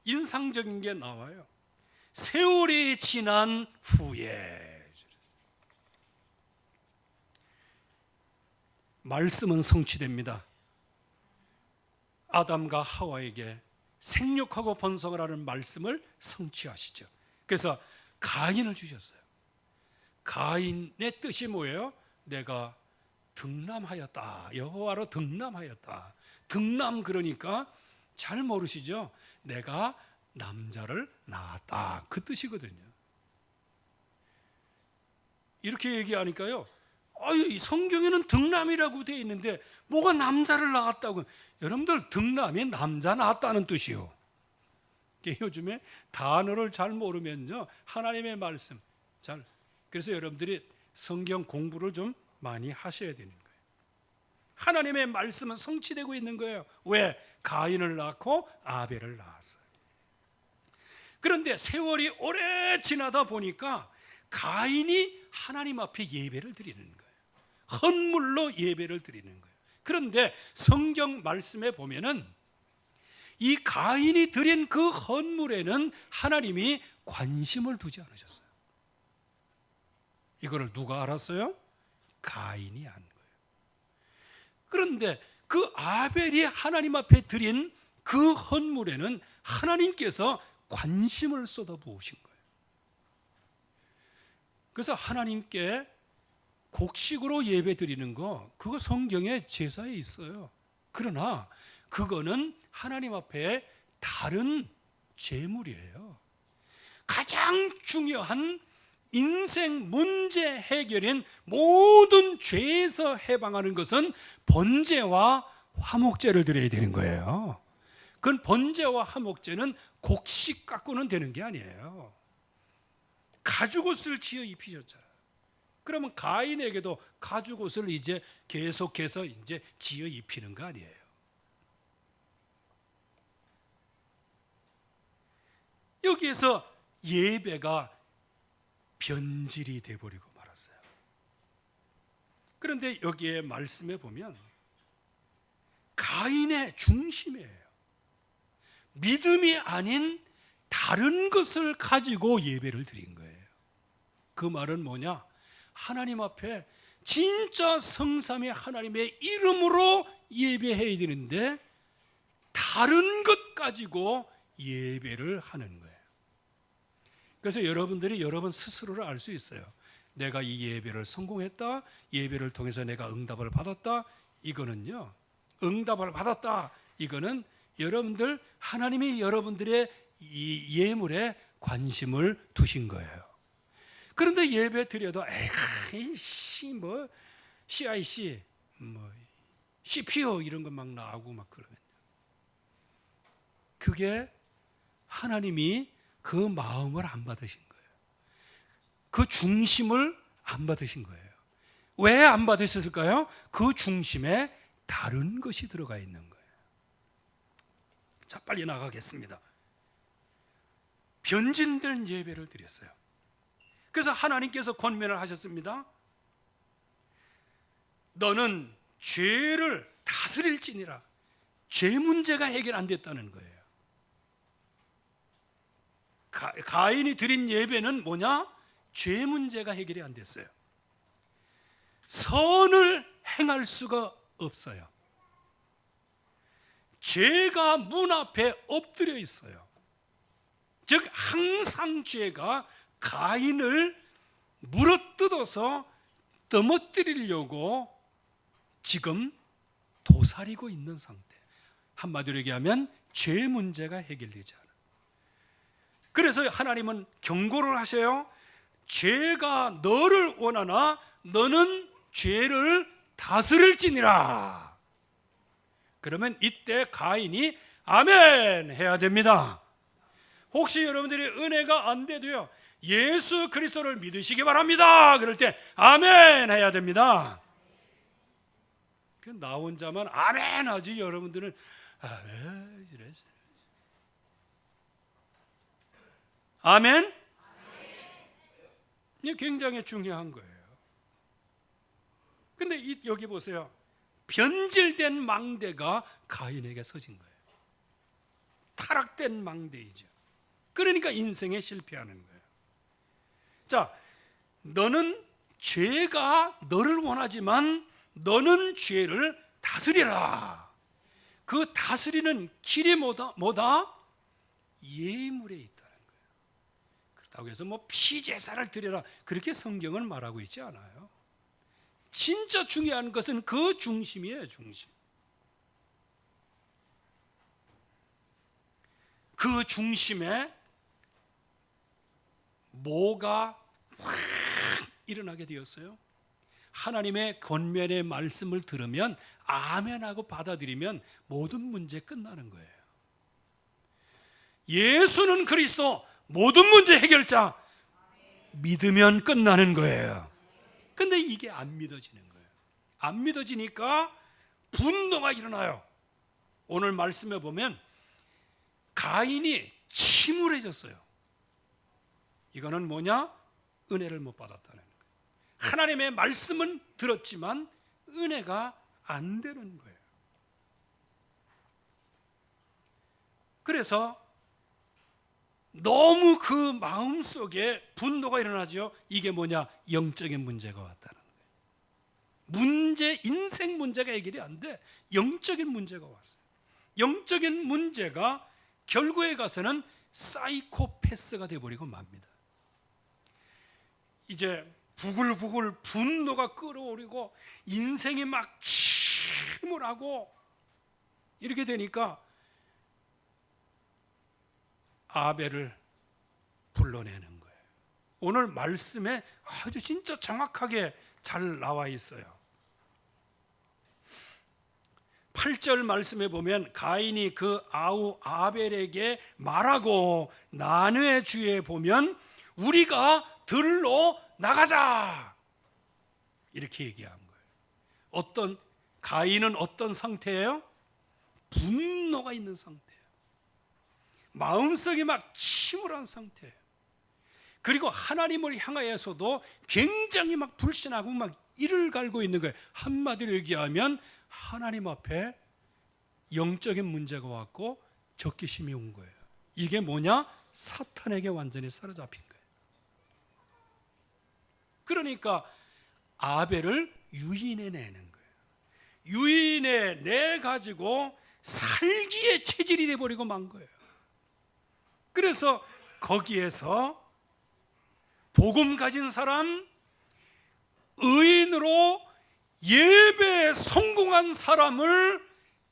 인상적인 게 나와요. 세월이 지난 후에. 말씀은 성취됩니다. 아담과 하와에게 생육하고 번성을 하는 말씀을 성취하시죠. 그래서 가인을 주셨어요. 가인의 뜻이 뭐예요? 내가 등남하였다. 여호와로 등남하였다. 등남, 그러니까 잘 모르시죠? 내가 남자를 낳았다. 그 뜻이거든요. 이렇게 얘기하니까요, 이 성경에는 등남이라고 되어 있는데 뭐가 남자를 낳았다고. 여러분들, 등남이 남자 낳았다는 뜻이요. 요즘에 단어를 잘 모르면요, 하나님의 말씀 그래서 여러분들이 성경 공부를 좀 많이 하셔야 되는 거예요. 하나님의 말씀은 성취되고 있는 거예요. 왜? 가인을 낳고 아벨을 낳았어요. 그런데 세월이 오래 지나다 보니까 가인이 하나님 앞에 예배를 드리는 거예요. 헌물로 예배를 드리는 거예요. 그런데 성경 말씀에 보면은 이 가인이 드린 그 헌물에는 하나님이 관심을 두지 않으셨어요. 이거를 누가 알았어요? 가인이 안 거예요. 그런데 그 아벨이 하나님 앞에 드린 그 헌물에는 하나님께서 관심을 쏟아부으신 거예요. 그래서 하나님께 곡식으로 예배 드리는 거, 그거 성경에 제사에 있어요. 그러나 그거는 하나님 앞에 다른 제물이에요. 가장 중요한 인생 문제 해결인 모든 죄에서 해방하는 것은 번제와 화목제를 드려야 되는 거예요. 그건 번제와 화목제는 곡식 갖고는 되는 게 아니에요. 가죽옷을 지어 입히셨잖아요. 그러면 가인에게도 가죽옷을 이제 계속해서 이제 지어 입히는 거 아니에요. 여기에서 예배가 변질이 돼버리고 말았어요. 그런데 여기에 말씀에 보면 가인의 중심이에요. 믿음이 아닌 다른 것을 가지고 예배를 드린 거예요. 그 말은 뭐냐? 하나님 앞에 진짜 성삼위 하나님의 이름으로 예배해야 되는데 다른 것 가지고 예배를 하는 거예요. 그래서 여러분들이 여러분 스스로를 알 수 있어요. 내가 이 예배를 성공했다, 예배를 통해서 내가 응답을 받았다. 이거는요, 응답을 받았다, 이거는 여러분들, 하나님이 여러분들의 이 예물에 관심을 두신 거예요. 그런데 예배 드려도 에이씨 뭐 CIC 뭐 CPO 이런 거 막 나오고 막 그러면 그게 하나님이 그 마음을 안 받으신 거예요. 그 중심을 안 받으신 거예요. 왜 안 받으셨을까요? 그 중심에 다른 것이 들어가 있는 거예요. 자, 빨리 나가겠습니다. 변질된 예배를 드렸어요. 그래서 하나님께서 권면을 하셨습니다. 너는 죄를 다스릴지니라. 죄 문제가 해결 안 됐다는 거예요. 가인이 드린 예배는 뭐냐? 죄 문제가 해결이 안 됐어요. 선을 행할 수가 없어요. 죄가 문 앞에 엎드려 있어요. 즉 항상 죄가 가인을 물어뜯어서 넘어뜨리려고 지금 도사리고 있는 상태. 한마디로 얘기하면 죄 문제가 해결되지 않아요. 그래서 하나님은 경고를 하셔요. 죄가 너를 원하나 너는 죄를 다스릴지니라. 그러면 이때 가인이 아멘 해야 됩니다. 혹시 여러분들이 은혜가 안 돼도요, 예수 그리스도를 믿으시기 바랍니다 그럴 때 아멘 해야 됩니다. 나 혼자만 아멘 하지 여러분들은 아멘 이래서 아멘? 이게 굉장히 중요한 거예요. 근데 여기 보세요. 변질된 망대가 가인에게 서진 거예요. 타락된 망대이죠. 그러니까 인생에 실패하는 거예요. 자, 너는 죄가 너를 원하지만 너는 죄를 다스리라. 그 다스리는 길이 뭐다? 예물에 있다는 거예요. 그렇다고 해서 뭐 피제사를 드려라 그렇게 성경은 말하고 있지 않아요. 진짜 중요한 것은 그 중심이에요. 중심. 그 중심에 뭐가 확 일어나게 되었어요? 하나님의 권면의 말씀을 들으면 아멘하고 받아들이면 모든 문제 끝나는 거예요. 예수는 그리스도 모든 문제 해결자. 믿으면 끝나는 거예요. 근데 이게 안 믿어지는 거예요. 안 믿어지니까 분노가 일어나요. 오늘 말씀에 보면 가인이 침울해졌어요. 이거는 뭐냐? 은혜를 못 받았다는 거예요. 하나님의 말씀은 들었지만 은혜가 안 되는 거예요. 그래서 너무 그 마음속에 분노가 일어나죠. 이게 뭐냐? 영적인 문제가 왔다는 거예요. 인생 문제가 해결이 안 돼. 영적인 문제가 왔어요. 영적인 문제가 결국에 가서는 사이코패스가 되어버리고 맙니다. 이제 부글부글 분노가 끓어오르고 인생이 막 침울하고 이렇게 되니까 아벨을 불러내는 거예요. 오늘 말씀에 아주 진짜 정확하게 잘 나와 있어요. 8절 말씀에 보면 가인이 그 아우 아벨에게 말하고 난회 주에 보면 우리가 들로 나가자 이렇게 얘기한 거예요. 가인은 어떤 상태예요? 분노가 있는 상태예요. 마음속이 막 침울한 상태예요. 그리고 하나님을 향하여서도 굉장히 막 불신하고 막 이를 갈고 있는 거예요. 한마디로 얘기하면 하나님 앞에 영적인 문제가 왔고 적개심이 온 거예요. 이게 뭐냐? 사탄에게 완전히 사로잡힌 거예요. 그러니까 아벨을 유인해 내는 거예요. 유인해 내 가지고 살기의 체질이 돼버리고 만 거예요. 그래서 거기에서 복음 가진 사람, 의인으로 예배에 성공한 사람을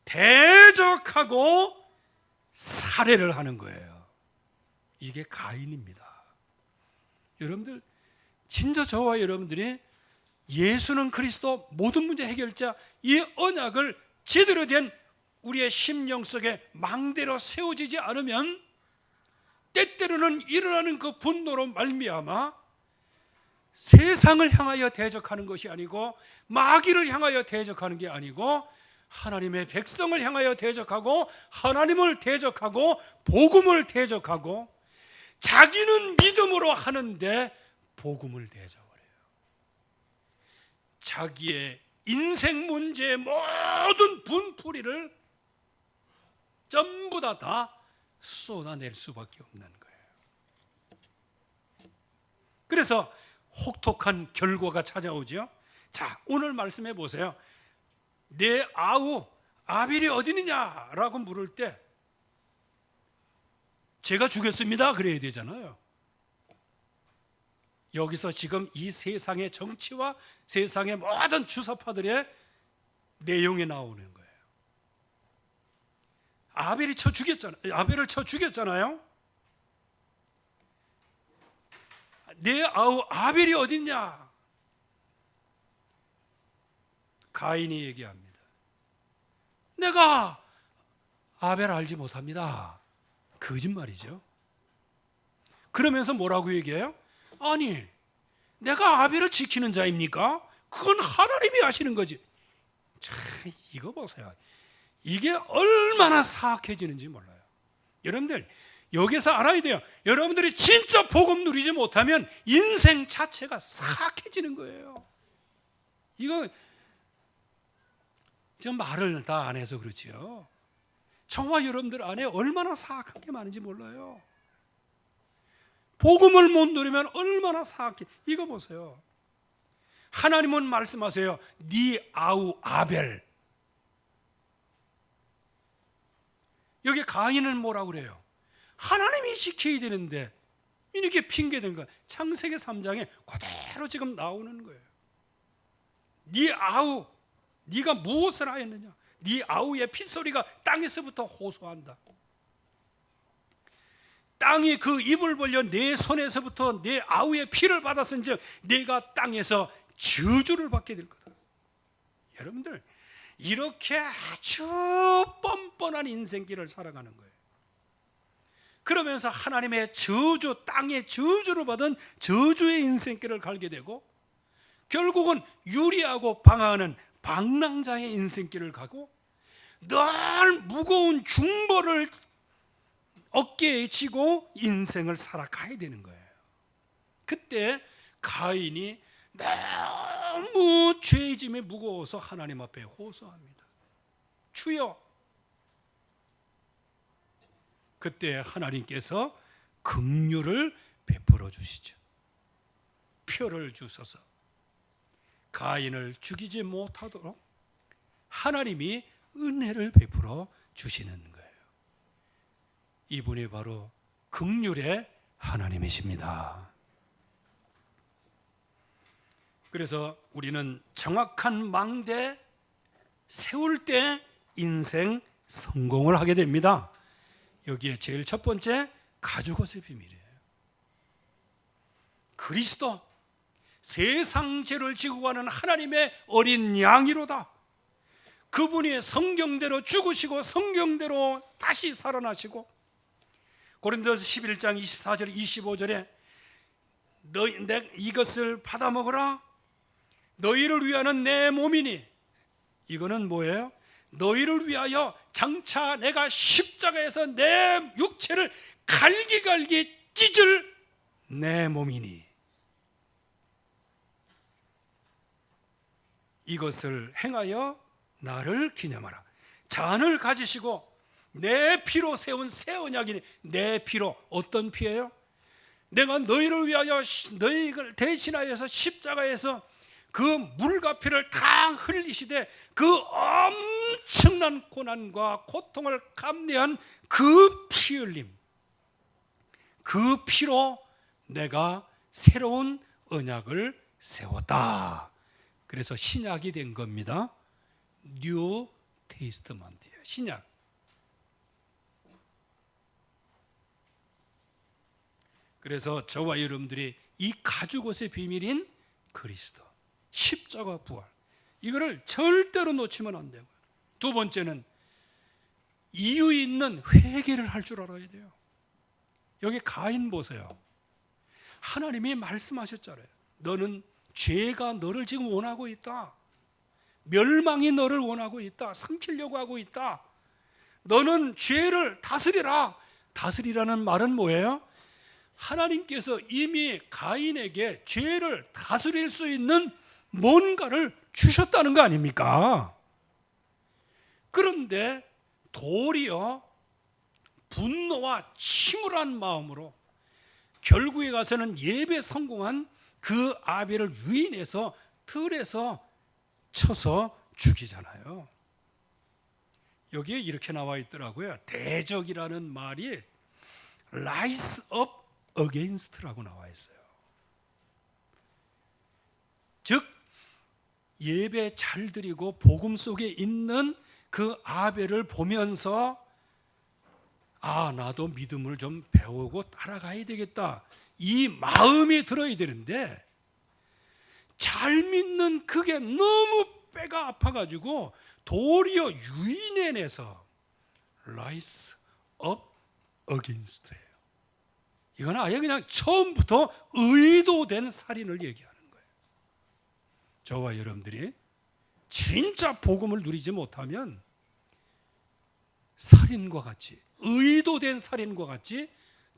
대적하고 살해를 하는 거예요. 이게 가인입니다. 여러분들, 진짜 저와 여러분들이 예수는 그리스도 모든 문제 해결자, 이 언약을 제대로 된 우리의 심령 속에 망대로 세워지지 않으면 때때로는 일어나는 그 분노로 말미암아 세상을 향하여 대적하는 것이 아니고, 마귀를 향하여 대적하는 게 아니고, 하나님의 백성을 향하여 대적하고, 하나님을 대적하고, 복음을 대적하고, 자기는 믿음으로 하는데 복음을 대적을 해요. 자기의 인생 문제의 모든 분풀이를 전부 다 쏟아낼 수밖에 없는 거예요. 그래서 혹독한 결과가 찾아오죠. 자, 오늘 말씀해 보세요. 내 아우 아벨이 어디 있느냐라고 물을 때 제가 죽였습니다 그래야 되잖아요. 여기서 지금 이 세상의 정치와 세상의 모든 주사파들의 내용이 나오는 거예요. 아벨을 쳐 죽였잖아요. 내 아우 아벨이 어딨냐? 가인이 얘기합니다. 내가 아벨 알지 못합니다. 거짓말이죠. 그러면서 뭐라고 얘기해요? 아니, 내가 아벨을 지키는 자입니까? 그건 하나님이 하시는 거지. 참, 이거 보세요. 이게 얼마나 사악해지는지 몰라요. 여러분들, 여기서 알아야 돼요. 여러분들이 진짜 복음 누리지 못하면 인생 자체가 사악해지는 거예요. 이거 저 말을 다 안 해서 그렇지요. 저와 여러분들 안에 얼마나 사악한 게 많은지 몰라요. 복음을 못 누리면 얼마나 사악해. 이거 보세요. 하나님은 말씀하세요. 네 아우 아벨. 여기 가인은 뭐라고 그래요? 하나님이 지켜야 되는데 이렇게 핑계댄 거야. 창세기 3장에 그대로 지금 나오는 거예요. 네 아우, 네가 무엇을 하였느냐? 네 아우의 핏소리가 땅에서부터 호소한다. 땅이 그 입을 벌려 내 손에서부터 내 아우의 피를 받았은즉 네가 땅에서 저주를 받게 될 거다. 여러분들, 이렇게 아주 뻔뻔한 인생길을 살아가는 거예요. 그러면서 하나님의 저주, 땅의 저주를 받은 저주의 인생길을 갈게 되고, 결국은 유리하고 방황하는 방랑자의 인생길을 가고, 늘 무거운 중보를 어깨에 지고 인생을 살아가야 되는 거예요. 그때 가인이 너무 죄짐이 무거워서 하나님 앞에 호소합니다. 주여. 그때 하나님께서 긍휼을 베풀어 주시죠. 표를 주셔서 가인을 죽이지 못하도록 하나님이 은혜를 베풀어 주시는 거예요. 이분이 바로 긍휼의 하나님이십니다. 그래서 우리는 정확한 망대 세울 때 인생 성공을 하게 됩니다. 여기에 제일 첫 번째, 가죽옷의 비밀이에요. 그리스도, 세상 죄를 지고 가는 하나님의 어린 양이로다. 그분이 성경대로 죽으시고 성경대로 다시 살아나시고, 고린도서 11장 24절 25절에 이것을 받아 먹으라. 너희를 위하는 내 몸이니. 이거는 뭐예요? 너희를 위하여 장차 내가 십자가에서 내 육체를 갈기갈기 찢을 내 몸이니. 이것을 행하여 나를 기념하라. 잔을 가지시고 내 피로 세운 새 언약이니. 내 피로, 어떤 피예요? 내가 너희를 위하여 너희를 대신하여서 십자가에서 그 물과 피를 다 흘리시되 그 엄청난 고난과 고통을 감내한 그 피 흘림, 그 피로 내가 새로운 언약을 세웠다. 그래서 신약이 된 겁니다. 뉴 테스트먼트예요. 신약. 그래서 저와 여러분들이 이 가죽옷의 비밀인 그리스도, 십자가 부활, 이거를 절대로 놓치면 안 되고요. 두 번째는 이유 있는 회개를 할 줄 알아야 돼요. 여기 가인 보세요. 하나님이 말씀하셨잖아요. 너는 죄가 너를 지금 원하고 있다. 멸망이 너를 원하고 있다. 삼키려고 하고 있다. 너는 죄를 다스리라. 다스리라는 말은 뭐예요? 하나님께서 이미 가인에게 죄를 다스릴 수 있는 뭔가를 주셨다는 거 아닙니까? 그런데 도리어 분노와 침울한 마음으로 결국에 가서는 예배 성공한 그 아벨을 유인해서 틀에서 쳐서 죽이잖아요. 여기에 이렇게 나와 있더라고요. 대적이라는 말이 rise up against라고 나와 있어요. 즉 예배 잘 드리고 복음 속에 있는 그 아벨을 보면서 나도 믿음을 좀 배우고 따라가야 되겠다, 이 마음이 들어야 되는데 잘 믿는 그게 너무 배가 아파가지고 도리어 유인해내서 rise up against예요. 이건 아예 그냥 처음부터 의도된 살인을 얘기하는 거예요. 저와 여러분들이 진짜 복음을 누리지 못하면 살인과 같이, 의도된 살인과 같이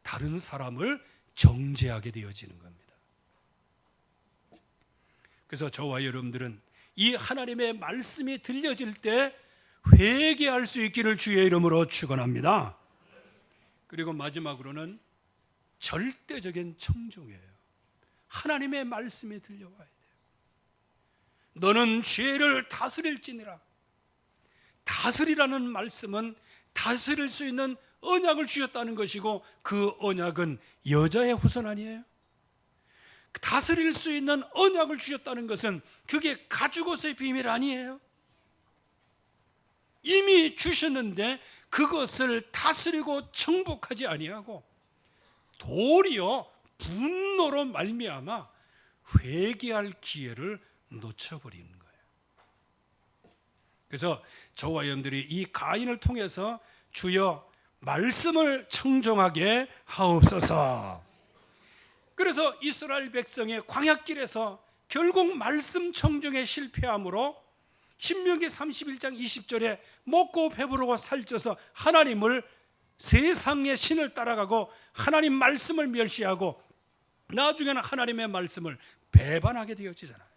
다른 사람을 정죄하게 되어지는 겁니다. 그래서 저와 여러분들은 이 하나님의 말씀이 들려질 때 회개할 수 있기를 주의 이름으로 축원합니다. 그리고 마지막으로는 절대적인 청종이에요. 하나님의 말씀이 들려와야 돼요. 너는 죄를 다스릴지니라. 다스리라는 말씀은 다스릴 수 있는 언약을 주셨다는 것이고, 그 언약은 여자의 후손 아니에요? 다스릴 수 있는 언약을 주셨다는 것은 그게 가죽옷의 비밀 아니에요? 이미 주셨는데 그것을 다스리고 정복하지 아니하고 도리어 분노로 말미암아 회개할 기회를 놓쳐버리는 거예요. 그래서 저와 여러분들이 이 가인을 통해서 주여 말씀을 청종하게 하옵소서. 그래서 이스라엘 백성의 광야길에서 결국 말씀 청종에 실패함으로 신명기 31장 20절에 먹고 배부르고 살쪄서 하나님을, 세상의 신을 따라가고 하나님 말씀을 멸시하고 나중에는 하나님의 말씀을 배반하게 되어지잖아요.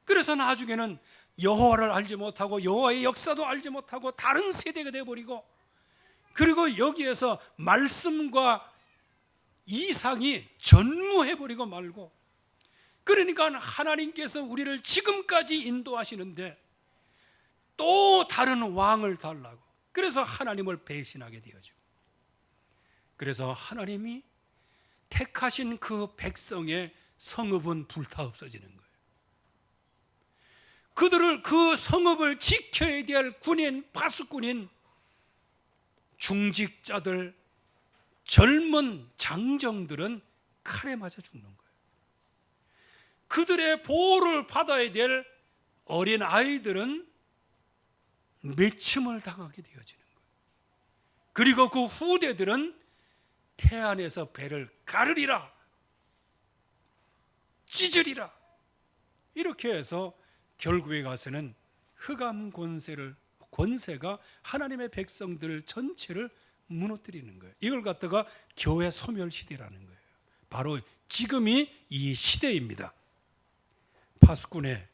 그래서 나중에는 여호와를 알지 못하고 여호와의 역사도 알지 못하고 다른 세대가 되어버리고, 그리고 여기에서 말씀과 이상이 전무해버리고 말고, 그러니까 하나님께서 우리를 지금까지 인도하시는데 또 다른 왕을 달라고, 그래서 하나님을 배신하게 되어지고, 그래서 하나님이 택하신 그 백성의 성읍은 불타 없어지는 거예요. 그들을, 그 성읍을 지켜야 될 군인, 파수꾼인 중직자들, 젊은 장정들은 칼에 맞아 죽는 거예요. 그들의 보호를 받아야 될 어린 아이들은 매침을 당하게 되어지는 거예요. 그리고 그 후대들은 태안에서 배를 가르리라, 찢으리라, 이렇게 해서 결국에 가서는 흑암 권세가 하나님의 백성들 전체를 무너뜨리는 거예요. 이걸 갖다가 교회 소멸시대라는 거예요. 바로 지금이 이 시대입니다. 파수꾼의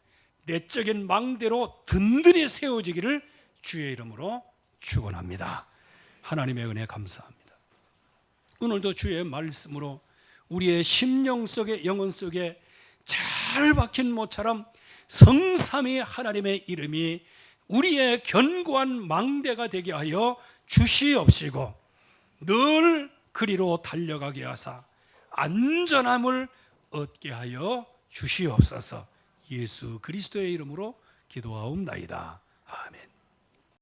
내적인 망대로 든든히 세워지기를 주의 이름으로 축원합니다. 하나님의 은혜 감사합니다. 오늘도 주의 말씀으로 우리의 심령 속에, 영혼 속에 잘 박힌 모처럼 성삼위 하나님의 이름이 우리의 견고한 망대가 되게 하여 주시옵시고, 늘 그리로 달려가게 하사 안전함을 얻게 하여 주시옵소서. 예수 그리스도의 이름으로 기도하옵나이다. 아멘.